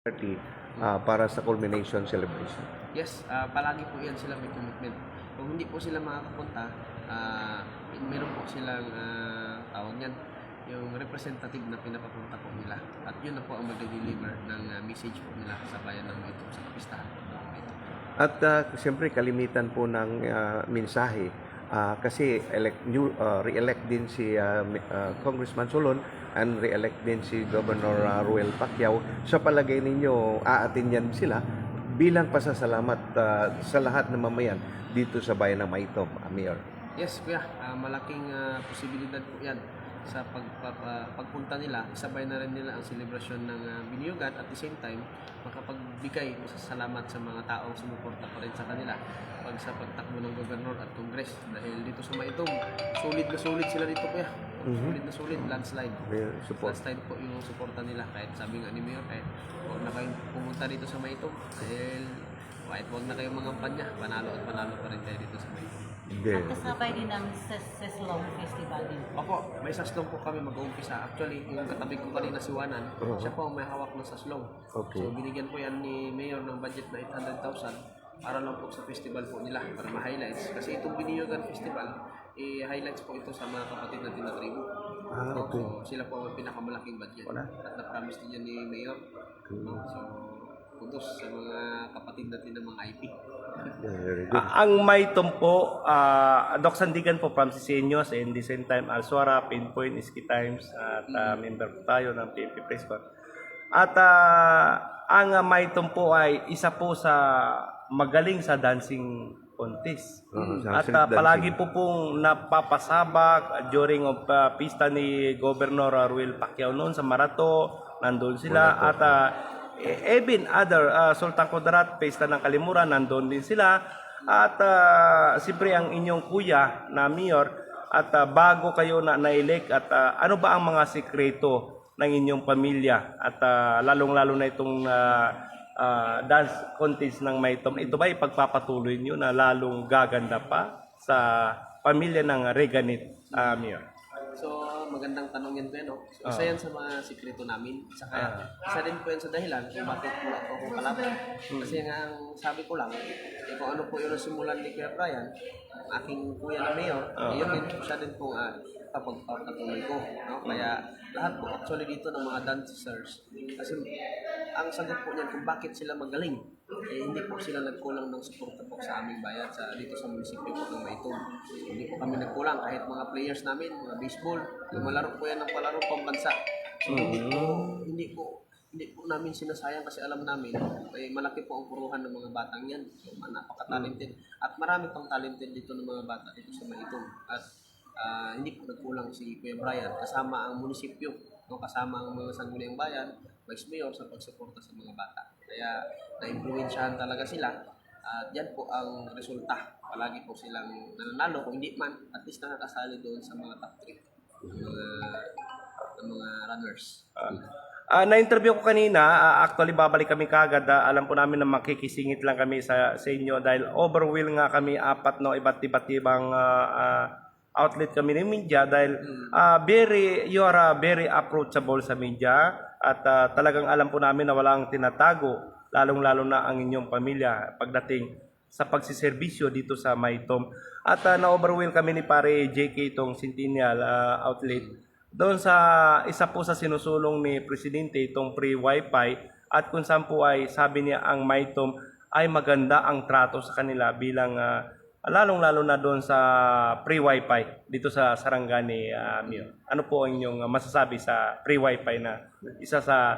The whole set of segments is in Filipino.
party para sa culmination celebration. Yes, palagi po yan sila may commitment. Kung hindi po sila makakapunta, meron po silang tawag yan, yung representative na pinapapunta po nila. At yun na po ang mag-deliver ng message po nila sa bayan ng Maytub, sa kapistahan po ng Maytub. At siyempre kalimitan po ng mensahe kasi re-elect din si Congressman Solon and re-elect din si Governor Ruel Pacquiao. Sa palagay ninyo, aatinyan sila bilang pasasalamat sa lahat ng mamayan dito sa bayan ng Maytub, Mayor? Yes, kuya. Malaking posibilidad po yan sa pagpunta nila. Isabay na rin nila ang selebrasyon ng biniyugan at the same time makapagbigay salamat sa mga taong sumuporta pa rin sa kanila sa pagtakbo ng gobernador at kongres. Dahil dito sa Maytub, sulit na sulit sila dito, kuya. Sulit na sulit, landslide. Landslide po yung suporta nila. Kahit sabi nga ni Mayor, kahit huwag na kayong pumunta dito sa Maytub dahil kahit huwag na kayong mangampanya, panalo at panalo pa rin kayo dito sa Maytub. At kasabay din ang Seslong Festival din. Opo, may saslong po kami mag-uumpisa. Actually, yung katabi ko kanina si Wanan, siya po ang may hawak ng saslong. Okay. So, binigyan po yan ni Mayor ng budget na 800,000 para lang po sa festival po nila, para ma-highlights. Kasi itong Biniyugan Festival, highlights po ito sa mga kapatid natin na tribu. Okay. So, sila po ang pinakamalaking budget. At na-promise din yan ni Mayor. So, kudos sa mga kapatid natin ng mga IP. Very good. Ang Maytub po, Doc Sandigan po from Siseños and the same time Alsuara, Pinpoint, Iski Times at member po tayo ng PNP Press Corps. At ang Maytub po ay isa po sa magaling sa dancing contest. At palagi po pong napapasabak during of pista ni Governor Ruel Pacquiao noon sa Marato, nandun sila. At even other Sultan Kudarat, Pesta ng Kalimuran, nandun din sila. At siyempre ang inyong kuya na mayor, at bago kayo na-elect, at ano ba ang mga sikreto ng inyong pamilya? At lalong-lalo na itong dance contest ng Maytub, ito ba ipagpapatuloy nyo na lalong gaganda pa sa pamilya ng Reganit, Mayor? So, magandang tanong yan po yan, no? So, isa yan sa mga sikreto namin. Isa din po yan sa dahilan kung bakit po ako kalaban. Kasi nga, ang sabi ko lang, kung ano po yung nasimulan ni Kuya Brian, ang aking kuya na mayor, yun din, siya din po kapagpapatuloy ko. No? Kaya lahat po actually dito ng mga dancers. Kasi ang sagot po niyan kung bakit sila magaling, hindi po sila nagkulang ng suporta po sa aming bayan dito sa munisipyo po ng Maytub. Hindi po kami nagkulang kahit mga players namin, mga baseball, lumalaro po yan ng palaro pambansa. So hindi po namin sinasayang kasi alam namin malaki po ang puruhan ng mga batang yan. So, napaka-talented. At marami pang talented dito ng mga bata dito sa Maytub. At hindi po nagkulang si Kuya Brian kasama ang munisipyo, no? Kasama ang mga sangguniang bayan, Vice Mayor sa pagsuporta sa mga bata. Kaya na-impluwensyahan talaga sila at yan po ang resulta. Palagi po silang nananalo, kung hindi man, at least nakakasali doon sa mga top 3 ng mga runners. Na-interview ko kanina, actually babalik kami kagad. Alam po namin na makikisingit lang kami sa inyo dahil overwhelmed nga kami, apat no, iba't ibang outlet kami ng media dahil you are very approachable sa media at talagang alam po namin na walang tinatago, lalong-lalo na ang inyong pamilya pagdating sa pagsiservisyo dito sa Maytub. At na-overwhelm kami ni pare JK itong Centennial outlet doon sa isa po sa sinusulong ni Presidente itong free wifi at kung saan po ay sabi niya ang Maytub ay maganda ang trato sa kanila bilang lalong-lalo na doon sa free wifi dito sa Sarangani, Mayor. Ano po ang inyong masasabi sa free wifi na isa sa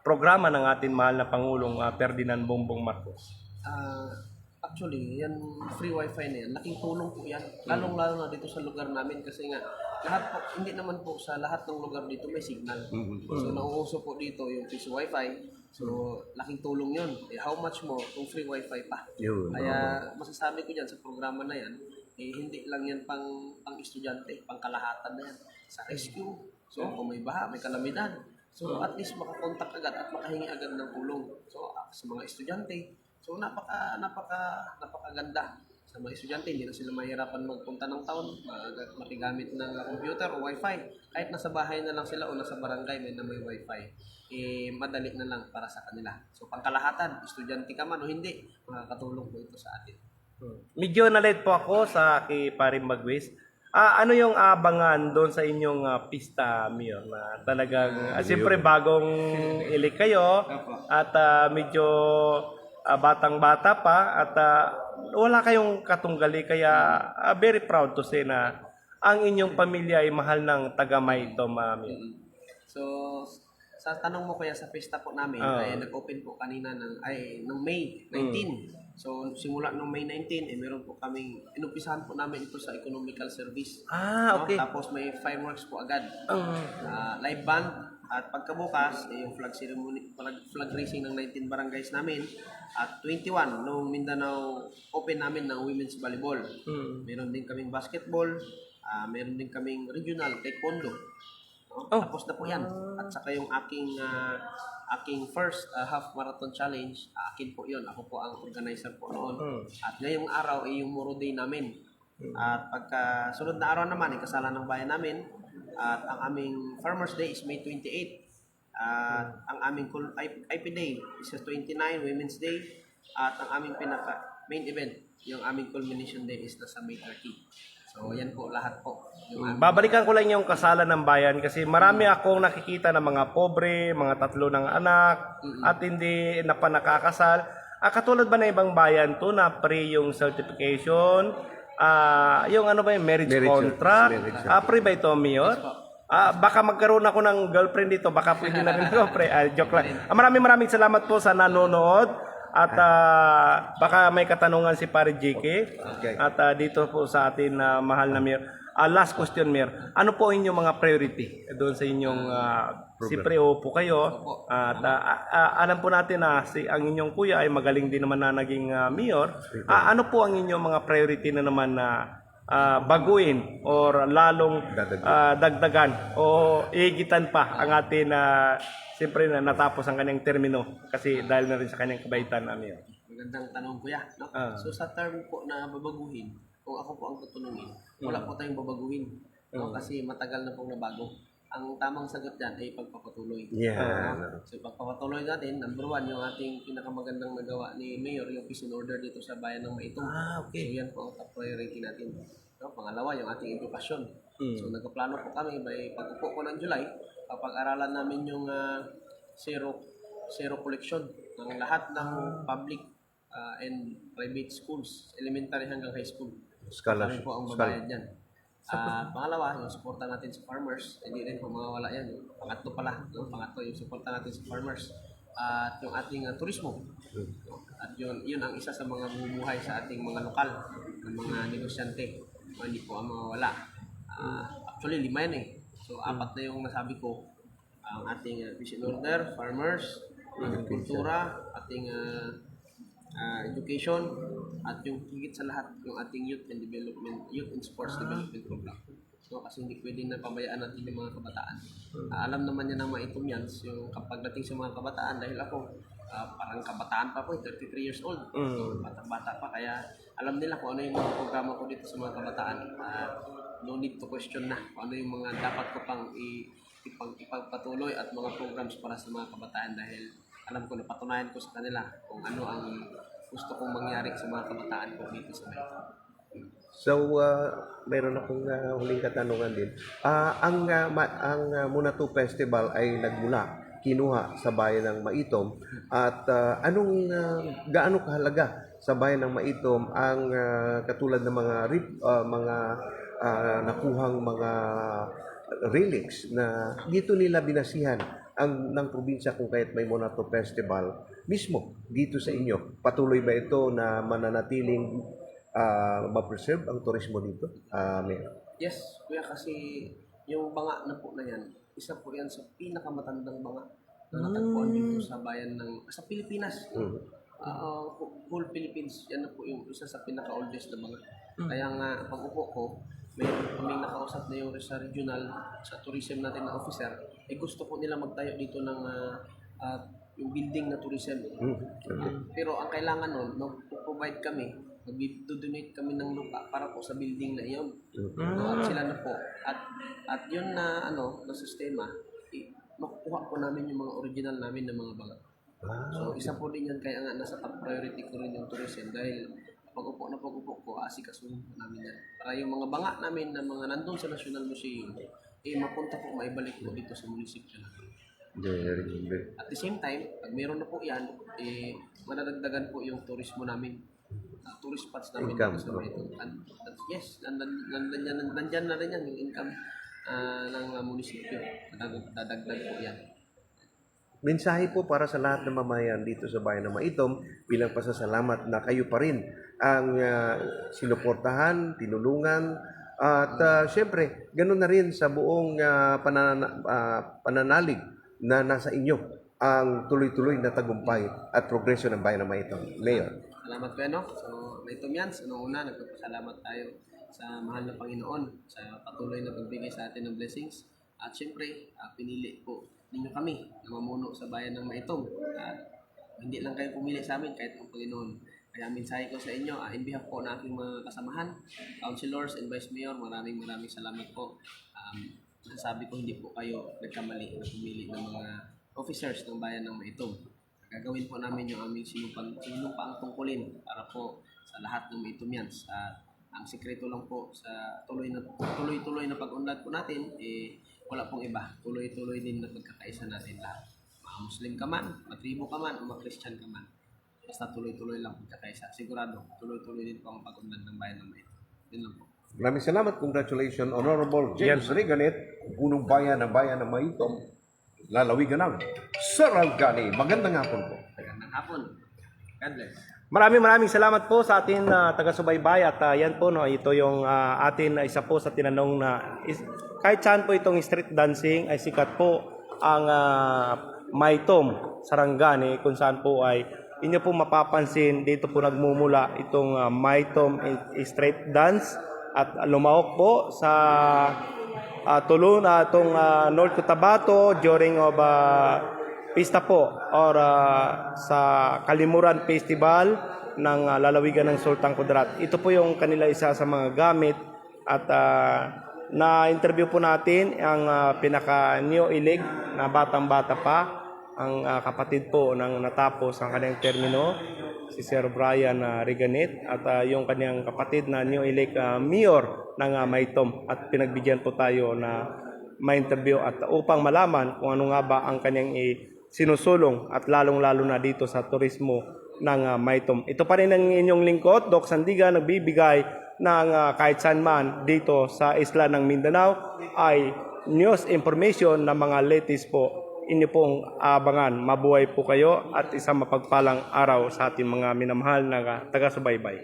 programa ng ating mahal na Pangulong Ferdinand Bongbong Marcos? Actually, yan free wifi na yan, laking tulong po yan. Lalong-lalo na dito sa lugar namin kasi nga lahat po, hindi naman po sa lahat ng lugar dito may signal. So nauuso po dito yung free wifi. So laking tulong yun. How much more kung free wifi pa? Kaya masasabi ko dyan sa programa na yan, hindi lang yan pang estudyante, pang kalahatan na yan. Sa rescue, so kung may baha, may kalamidad. So at least makakontak agad at makahingi agad ng tulong. So sa mga estudyante, so napakaganda sa mga estudyante, hindi na sila mahirapan magpunta ng town, makigamit ng computer o wifi. Kahit nasa bahay na lang sila o nasa barangay may wifi. madali na lang para sa kanila. So pangkalahatan, estudyante ka man o hindi, makakatulong po ito sa atin. Medyo na-late po ako sa kay Paring Bagwis. Ano yung abangan doon sa inyong pista, Mayor? Na talagang, siyempre bagong ilik kayo at medyo batang-bata pa at wala kayong katunggali kaya very proud to say na ang inyong pamilya ay mahal ng taga-Maytom, Mayor. So, sa tanong mo kuya sa pista po namin, ay nag-open po kanina ng May 19. So, simula nung May 19, meron po kaming, inumpisahan po namin ito sa economical service. Okay. Tapos may fireworks po agad. Live band, at pagkabukas, yung flag ceremony, flag raising ng 19 barangays namin. At 21, nung Mindanao, open namin ng women's volleyball. Meron din kaming basketball, meron din kaming regional taekwondo. Tapos na po yan. At saka yung aking first half marathon challenge, akin po yun. Ako po ang organizer po noon. At ngayong araw ay yung Moro Day namin. At pagka sunod na araw naman, kasalan ng bayan namin. At ang aming Farmers Day is May 28. At ang aming IP Day is 29, Women's Day. At ang aming main event, yung aming culmination day is nasa May 30. So, yan po, lahat po. Babalikan ko lang yung kasalan ng bayan kasi marami akong nakikita ng mga pobre, mga tatlo ng anak at hindi na pa nakakasal. Katulad ba na ibang bayan to na pre yung certification, yung ano ba yung marriage contract, pre ba ito, Mayor? Baka magkaroon ako ng girlfriend dito, baka pwede na rin ako, pre. Joke lang. Maraming salamat po sa nanonood. At baka may katanungan si Pare JK. Okay. At dito po sa atin mahal na Mayor. Last question, Mayor. Ano po inyong mga priority doon sa inyong siyempre po kayo. At alam po natin na ang inyong kuya ay magaling din naman na naging Mayor. Ano po ang inyong mga priority na naman na baguin or lalong dagdagan o igitan pa ang atin siyempre na natapos ang kanyang termino kasi dahil na rin sa kanyang kabaitan, Mayor. Magandang tanong kuya. No? So sa term po na babaguhin, kung ako po ang tutunungin, wala po tayong babaguhin. No? Kasi matagal na pong nabago. Ang tamang sagot dyan ay pagpapatuloy. So pagpapatuloy natin, number 1, yung ating pinakamagandang nagawa ni Mayor, yung peace and order dito sa bayan ng Maytom. So yan po ang top priority natin. No? Pangalawa, yung ating edukasyon. So nagpaplano po kami, by pag-upo ko ng July, papag-aralan namin yung zero collection ng lahat ng public and private schools, elementary hanggang high school. Kami po ang babayad yan. Pangalawa, yung suporta natin sa farmers, hindi rin po mawawala yan. Pangatlo pala, pangatlo yung suporta natin sa farmers. At yung ating turismo. At yun ang isa sa mga bumubuhay sa ating mga lokal, ng mga negosyante. Hindi po ang mawawala. Actually, 5 yan eh. So, 4 na yung nasabi ko. Ang ating peace and order, farmers, kultura, ating education, at yung higit sa lahat, yung ating youth and sports development program. So, kasi hindi pwedeng napabayaan natin yung mga kabataan. Alam naman yan ng Maytom yan, yung kapag dating sa mga kabataan, dahil ako, parang kabataan pa po, 33 years old. So, bata-bata pa, kaya alam nila kung ano yung mga programa ko dito sa mga kabataan. No need to question na kung ano yung mga dapat ko pang ipagpatuloy at mga programs para sa mga kabataan dahil alam ko, napatunayan ko sa kanila kung ano ang gusto kong mangyari sa mga kabataan ko dito sa Maytom. So, mayroon akong huling katanungan din. Ang Munatu Festival ay kinuha sa bayan ng Maytom at gaano kahalaga sa bayan ng Maytom ang katulad ng mga nakuhang mga relics na dito nila binasihan ng probinsya kung kaya't may Munatu Festival mismo dito sa inyo. Patuloy ba ito na mananatiling ma-preserve ang turismo dito? Yes, kuya, kasi yung banga na po na yan, isa po yan sa pinakamatandang banga na natagpuan dito sa bayan sa Pilipinas. Whole Philippines, yan na po yung isa sa pinaka-oldest na banga. Kaya nga, pag-upo ko, may kaming nakausap na yung sa regional, sa tourism natin na officer, gusto po nila magtayo dito ng yung building na tourism. Pero ang kailangan nun, provide kami, mag-donate kami ng lupa para po sa building na iyon. At sila na po. At yun na, na sistema, makukuha po namin yung mga original namin na mga banga. So isa po din yan, kaya nga nasa top priority ko rin yung tourism dahil pag-upo ko, asikasuhin po namin yan. Para yung mga banga namin na mga nandun sa National Museum, mapunta po, maibalik po dito sa munisipyo namin. Very. At the same time, pag meron na po yan, madadagdagan po yung turismo namin. Tourist spots namin Income, dito sa Maytong. Yes, nandyan na rin yan, yung income ng munisipyo. Dadagdag po yan. Mensahe po para sa lahat ng mamayan dito sa bayan ng Maitom bilang pasasalamat na kayo pa rin ang sinuportahan, tinulungan, at syempre, ganoon na rin sa buong pananalig na nasa inyo ang tuloy-tuloy na tagumpay at progresyo ng bayan ng Maitom. Mayor. Salamat po, no? So, Maytom yan. Sa una, nagpapasalamat tayo sa mahal na Panginoon sa patuloy na pagbigay sa atin ng blessings. At syempre, pinili po ninyo kami na mamuno sa bayan ng Maitom. At hindi lang kayo pumili sa amin, kahit ang Panginoon. Kaya mensahe ko sa inyo, in behalf po ng aking mga kasamahan, councilors and vice mayor, maraming salamat po. Nasabi ko, hindi po kayo nagkamali na pumili ng mga officers ng bayan ng Maitom. Gagawin po namin yung aming sinumpaang tungkulin para po sa lahat ng Maitomians. Ang sikreto lang po sa tuloy-tuloy na pag-unlad po natin, wala pong iba. Tuloy-tuloy din na pagkakaisa natin lahat. Muslim ka man, matribo ka man, o Christian ka man. Basta tuloy-tuloy lang pagkakaisa. Sigurado, tuloy-tuloy din po ang pag-unlad ng bayan ng Maytom. Yun lang po. Maraming salamat. Congratulations, Honorable James Reganet, punong bayan ng Maitom. Lalawigan ng Sarangani. Magandang hapon po. Magandang hapon. God bless. Maraming salamat po sa atin taga-subaybay at yan po no, ito yung atin isa po sa tinanong na kahit saan po itong street dancing ay sikat po ang Maitom, Sarangani, kung saan po ay inyo po mapapansin dito po nagmumula itong Maitom street dance at lumahok po sa Tulon itong North Cotabato during of pista po or sa Kalimuran Festival ng lalawigan ng Sultan Kudarat. Ito po yung kanila isa sa mga gamit at na-interview po natin ang pinaka-new ilig na batang-bata pa, ang kapatid po ng natapos ang kanyang termino, si Sir Brian Reganet at yung kanyang kapatid na new elect mayor ng Maitom at pinagbigyan po tayo na ma-interview at upang malaman kung ano nga ba ang kanyang sinusulong at lalong-lalo na dito sa turismo ng Maitom. Ito pa rin ang inyong lingkod, Doc Sandigan, nagbibigay ng kahit saan man dito sa isla ng Mindanao ay news information na mga latest po. Inyo pong abangan. Mabuhay po kayo at isang mapagpalang araw sa ating mga minamahal na taga-subaybay.